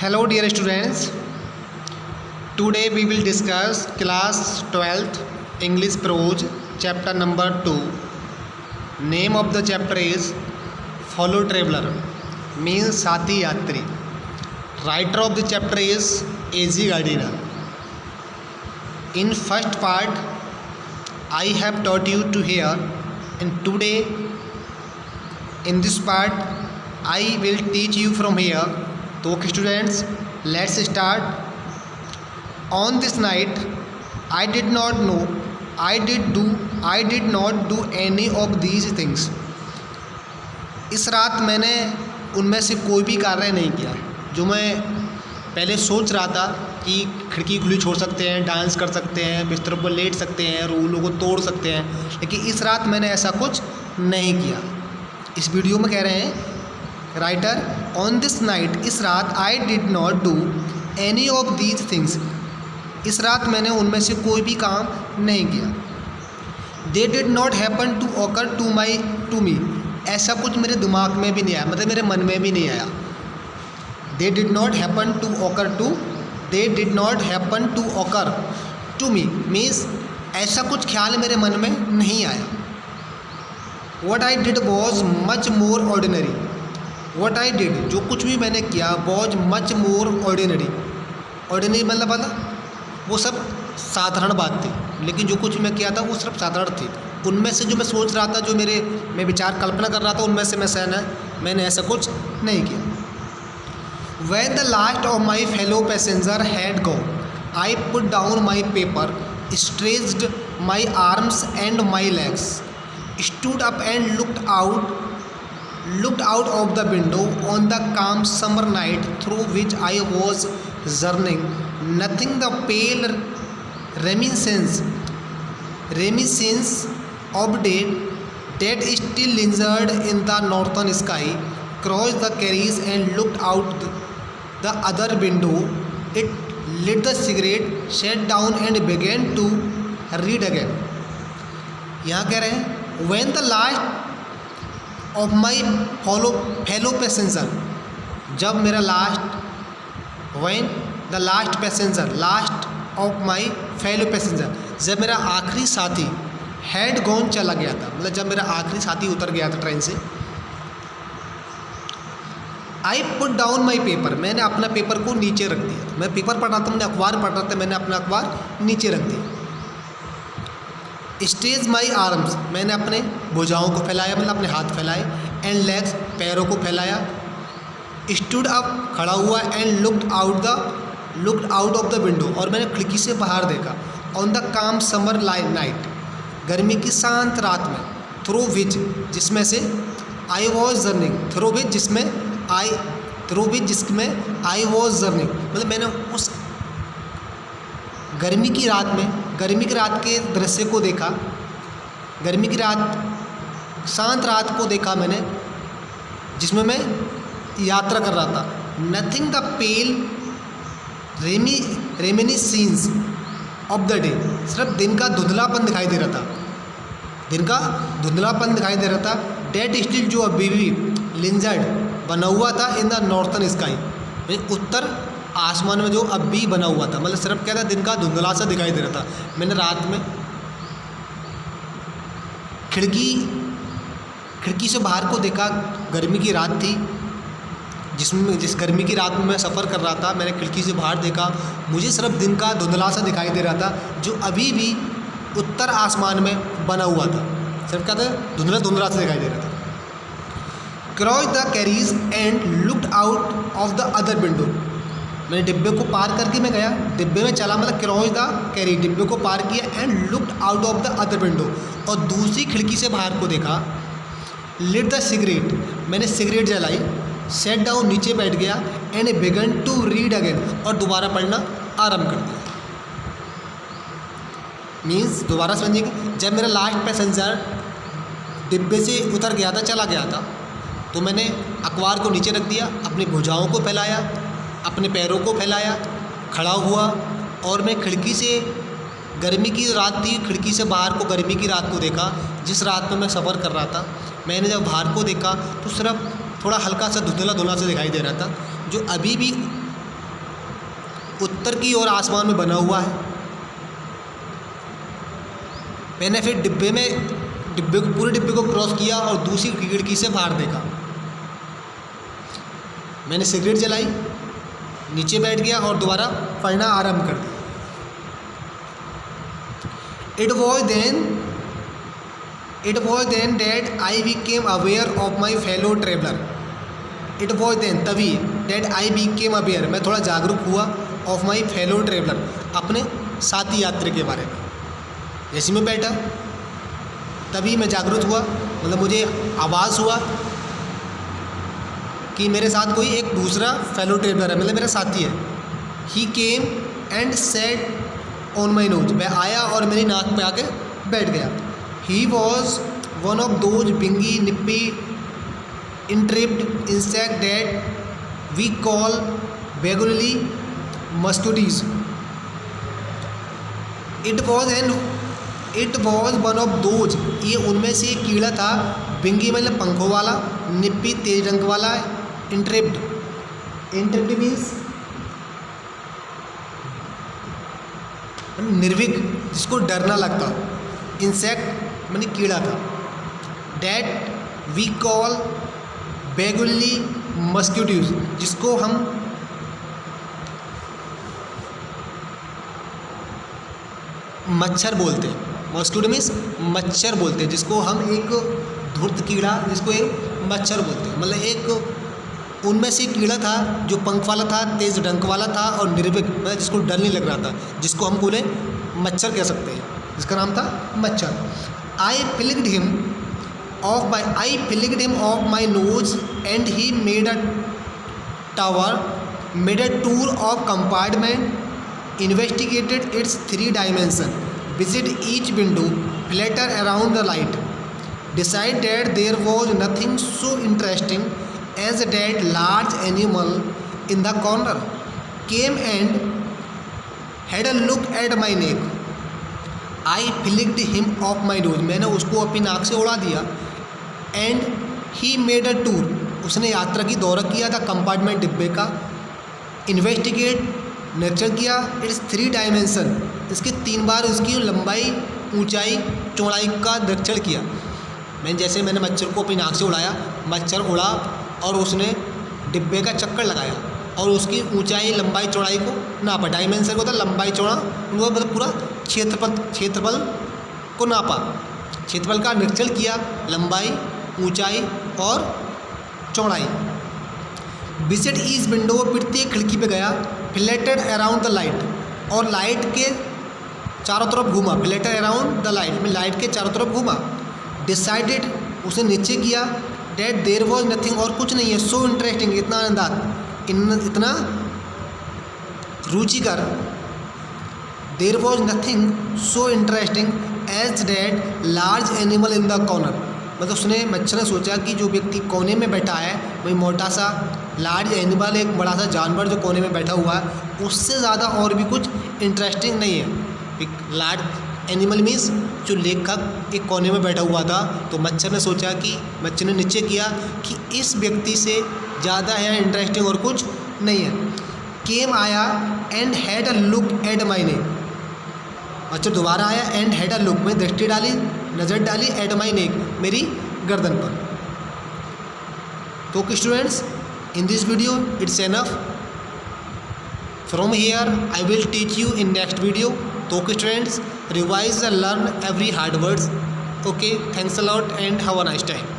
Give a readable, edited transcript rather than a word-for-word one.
Hello dear students, today we will discuss class 12th English prose chapter number 2. Name of the chapter is Fellow Traveler means Sathi Yatri. Writer of the chapter is A.G. Gardiner. In first part I have taught you to hear, and today in this part I will teach you from here. So okay students, let's start. On this night I did not do any of these things. इस रात मैंने उनमें से कोई भी कार्य नहीं किया जो मैं पहले सोच रहा था कि खिड़की खुली छोड़ सकते हैं, डांस कर सकते हैं, बिस्तरों पर लेट सकते हैं, रूलों को तोड़ सकते हैं, लेकिन इस रात मैंने ऐसा कुछ नहीं किया. इस वीडियो में कह रहे हैं राइटर, ऑन दिस नाइट, इस रात, I did not do any of these things, इस रात मैंने उनमें से कोई भी काम नहीं किया. They did not happen to occur to me, ऐसा कुछ मेरे दिमाग में भी नहीं आया, मतलब मेरे मन में भी नहीं आया. They did not happen to occur to me means ऐसा कुछ ख्याल मेरे मन में नहीं आया. What I did was much more ordinary, what I did, जो कुछ भी मैंने किया, was much more ordinary. Ordinary मतलब वो सब साधारण बात थी, लेकिन जो कुछ मैं किया था वो सिर्फ साधारण थी. उनमें से जो मैं सोच रहा था, जो मैं विचार कल्पना कर रहा था, उनमें से मैंने ऐसा कुछ नहीं किया. When the last of my fellow passenger had gone, I put down my paper, stretched my arms and my legs, stood up and looked out of the window on the calm summer night through which I was journeying. Nothing the pale reminiscence of day that still lingered in the northern sky. Crossed the carriage and looked out the other window. It lit the cigarette, sat down and began to read again. यहाँ कह रहे हैं when the last of my fellow passenger, जब मेरा when the last of my fellow passenger, जब मेरा आखिरी साथी had gone चला गया था, मतलब जब मेरा आखिरी साथी उतर गया था ट्रेन से. I put down my paper, मैंने अपना पेपर को नीचे रख दिया. मैं पेपर पढ़ रहा था, मैंने अखबार पढ़ रहा था, मैंने अपना अखबार नीचे रख दिया. स्टेज माई आर्म्स, मैंने अपने भुजाओं को फैलाया, मतलब अपने हाथ फैलाए. एंड लेग्स, पैरों को फैलाया. स्टूड अप, खड़ा हुआ. And looked out of the window, और मैंने खिड़की से बाहर देखा. ऑन द काम समर नाइट, गर्मी की शांत रात में. थ्रू विच, जिसमें से आई वॉज जर्निंग, जिसमें आई वॉज जर्निंग, मतलब मैंने उस गर्मी की रात के दृश्य को देखा, गर्मी की रात, शांत रात को देखा मैंने, जिसमें मैं यात्रा कर रहा था. Nothing the pale reminiscence of the day, सिर्फ दिन का धुंधलापन दिखाई दे रहा था. डेट स्टिल, जो अभी भी लिंजर्ड, बना हुआ था. इन द नॉर्थन स्काई, उत्तर आसमान में जो अब भी बना हुआ था, मतलब सिर्फ क्या था, दिन का धुंधला सा दिखाई दे रहा था. मैंने रात में खिड़की से बाहर को देखा. गर्मी की रात थी, जिस गर्मी की रात में मैं सफ़र कर रहा था, मैंने खिड़की से बाहर देखा. मुझे सिर्फ दिन का धुंधला सा दिखाई दे रहा था, जो अभी भी उत्तर आसमान में बना हुआ था. सिर्फ क्या था, धुंधला सा दिखाई दे रहा था. Cross the carries and looked out of the other window, मैंने डिब्बे को पार करके मैं गया, डिब्बे में चला, मतलब क्रॉस द कैरी, डिब्बे को पार किया. And looked out of the other window, और दूसरी खिड़की से बाहर को देखा. लिट द सिगरेट, मैंने सिगरेट जलाई. सेट डाउन, नीचे बैठ गया. And began to read again, और दोबारा पढ़ना आरम्भ कर दिया. मीन्स दोबारा समझिएगा, जब मेरा लास्ट पैसेंजर डिब्बे से उतर गया था, चला गया था, तो मैंने अखबार को नीचे रख दिया, अपनी भुजाओं को फैलाया, अपने पैरों को फैलाया, खड़ा हुआ, और मैं खिड़की से, गर्मी की रात थी, खिड़की से बाहर को गर्मी की रात को देखा, जिस रात में मैं सफ़र कर रहा था. मैंने जब बाहर को देखा तो सिर्फ थोड़ा हल्का सा धुंधला सा दिखाई दे रहा था, जो अभी भी उत्तर की ओर आसमान में बना हुआ है। मैंने फिर पूरे डिब्बे को क्रॉस किया और दूसरी खिड़की से बाहर देखा। मैंने सिगरेट जलाई, नीचे बैठ गया और दोबारा पढ़ना आरंभ कर दिया। It was then that I became aware of my fellow traveler. It was then, तभी, that I became aware, मैं थोड़ा जागरूक हुआ, of my fellow traveler, अपने साथी यात्री के बारे में। जैसे मैं बैठा तभी मैं जागरूक हुआ, मतलब मुझे आवाज़ हुआ कि मेरे साथ कोई एक दूसरा फेलो ट्रेवलर है, मतलब मेरा साथी है। He came and sat on my nose, वह आया और मेरी नाक पे आके बैठ गया। He was one of those bingy, nippy, entrapped insect that we call vaguely mosquitoes. It was one of those, ये उनमें से एक कीड़ा था। बिंगी मतलब पंखों वाला, निप्पी तेज रंग वाला, entrapped मीन्स निर्भीक, जिसको डर ना लगता। इंसेक्ट माने कीड़ा था। डैट वी कॉल बेगुली मस्क्यूटीज, जिसको हम मच्छर बोलते हैं। मॉस्किटो मीन्स मच्छर बोलते हैं, जिसको हम एक धूर्त कीड़ा, जिसको एक मच्छर बोलते हैं। मतलब एक उनमें से कीड़ा था जो पंख वाला था, तेज डंक वाला था और निर्भीक, मतलब जिसको डर नहीं लग रहा था, जिसको हम बोले मच्छर कह सकते हैं, जिसका नाम था मच्छर। I flicked him off my nose and he made a tour of compartment, investigated its 3 dimension, visit each window, flutter around the light, decide that there was nothing so interesting as that large animal in the corner, came and had a look at my neck. I flicked him off my nose, मैंने उसको अपनी नाक से उड़ा दिया। And he made a tour, उसने यात्रा की दौरा किया था कंपार्टमेंट डिब्बे का। इन्वेस्टिगेट निरीक्षण किया। इट्स 3 डायमेंशन, इसके 3 बार उसकी लंबाई, ऊंचाई, चौड़ाई का निरीक्षण किया। मैंने मच्छर को अपनी नाक से उड़ाया, मच्छर उड़ा और उसने डिब्बे का चक्कर लगाया और उसकी ऊंचाई, लंबाई, चौड़ाई को नापा। डायमेंशन को था लंबाई चौड़ा, उनको मतलब पूरा क्षेत्रफल को नापा, क्षेत्रफल का निरीक्षण किया, लंबाई, ऊंचाई और चौड़ाई। विजिट ईच विंडो, प्रत्येक खिड़की पे गया। फ्लैटेड अराउंड द लाइट, और लाइट के चारों तरफ घूमा। फ्लैटेड अराउंड द लाइट में लाइट के चारों तरफ घूमा। डिसाइडेड, उसने निश्चय किया। डेट देयर वॉज नथिंग, और कुछ नहीं है। सो इंटरेस्टिंग, इतना आनंदात, इतना रुचिकर। There was nothing so interesting as that large animal in the corner, मतलब उसने मच्छर ने सोचा कि जो व्यक्ति कोने में बैठा है वही मोटा सा लार्ज एनिमल, एक बड़ा सा जानवर जो कोने में बैठा हुआ है, उससे ज़्यादा और भी कुछ इंटरेस्टिंग नहीं है। एक लार्ज एनिमल मीन्स जो लेखक एक कोने में बैठा हुआ था, तो मच्छर ने निश्चय किया कि इस व्यक्ति से ज़्यादा है इंटरेस्टिंग और कुछ नहीं है। केम आया and had a look at my neck, मच्छर दोबारा आया। एंड हैड अ लुक में दृष्टि डाली, नज़र डाली। एट माई नेक, मेरी गर्दन पर। तो students, in this video it's enough. From here I will teach you in next video. So students, revise and learn every hard words. Okay, thanks a lot and have a nice time.